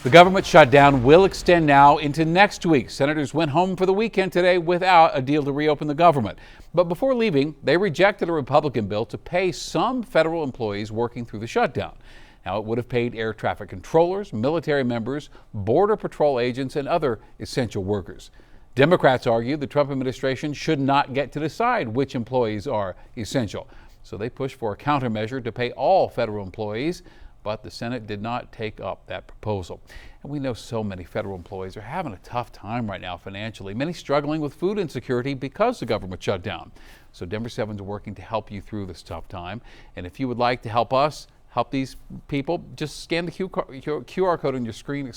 The government shutdown will extend now into next week. Senators went home for the weekend today without a deal to reopen the government. But before leaving, they rejected a Republican bill to pay some federal employees working through the shutdown. Now, it would have paid air traffic controllers, military members, Border Patrol agents, and other essential workers. Democrats argue the Trump administration should not get to decide which employees are essential. So they pushed for a countermeasure to pay all federal employees. But the Senate did not take up that proposal. And we know so many federal employees are having a tough time right now financially, many struggling with food insecurity because the government shut down. So Denver 7's are working to help you through this tough time. And if you would like to help us help these people, just scan the QR code on your screen,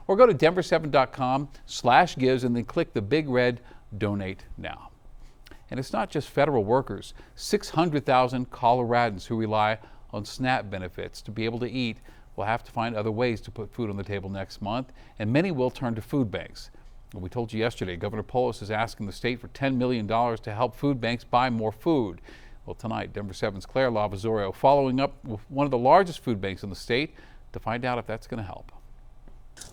or go to denver7.com/gives and then click the big red Donate Now. And it's not just federal workers. 600,000 Coloradans who rely on SNAP benefits to be able to eat will have to find other ways to put food on the table next month, and many will turn to food banks. Well, we told you yesterday, Governor Polis is asking the state for $10 million to help food banks buy more food. Well, tonight, Denver 7's Claire Lavazorio following up with one of the largest food banks in the state to find out if that's going to help.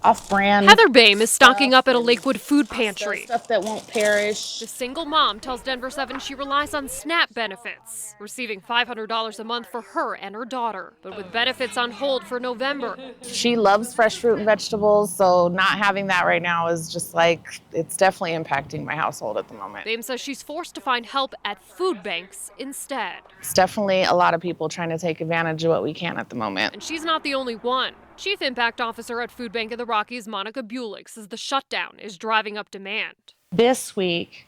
Off-brand. Heather Boehm is stocking up at a Lakewood food pantry. Stuff that won't perish. The single mom tells Denver 7 she relies on SNAP benefits, receiving $500 a month for her and her daughter. But with benefits on hold for November. She loves fresh fruit and vegetables, so not having that right now is just like, it's definitely impacting my household at the moment. Boehm says she's forced to find help at food banks instead. It's definitely a lot of people trying to take advantage of what we can at the moment. And she's not the only one. Chief Impact Officer at Food Bank of the Rockies, Monica Bulick, says the shutdown is driving up demand. This week,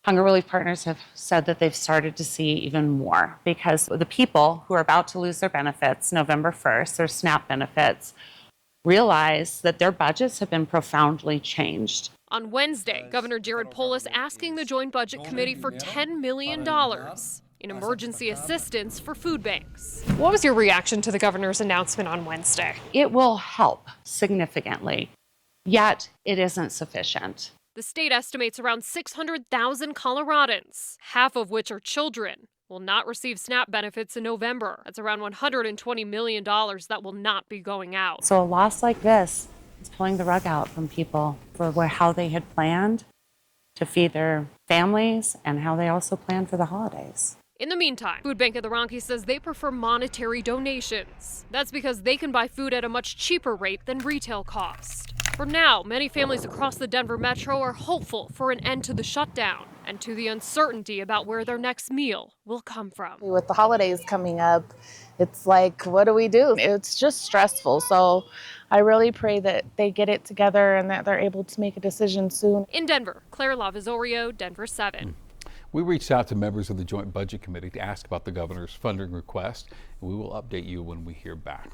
Hunger Relief Partners have said that they've started to see even more because the people who are about to lose their benefits November 1st, their SNAP benefits, realize that their budgets have been profoundly changed. On Wednesday, Governor Jared Polis asking the Joint Budget Committee for $10 million in emergency assistance for food banks. What was your reaction to the governor's announcement on Wednesday? It will help significantly, yet it isn't sufficient. The state estimates around 600,000 Coloradans, half of which are children, will not receive SNAP benefits in November. That's around $120 million that will not be going out. So a loss like this is pulling the rug out from people for how they had planned to feed their families and how they also planned for the holidays. In the meantime, Food Bank of the Rockies says they prefer monetary donations. That's because they can buy food at a much cheaper rate than retail cost. For now, many families across the Denver metro are hopeful for an end to the shutdown and to the uncertainty about where their next meal will come from. With the holidays coming up, it's like, what do we do? It's just stressful. So I really pray that they get it together and that they're able to make a decision soon. In Denver, Claire Lavazorio, Denver 7. We reached out to members of the Joint Budget Committee to ask about the governor's funding request, and we will update you when we hear back.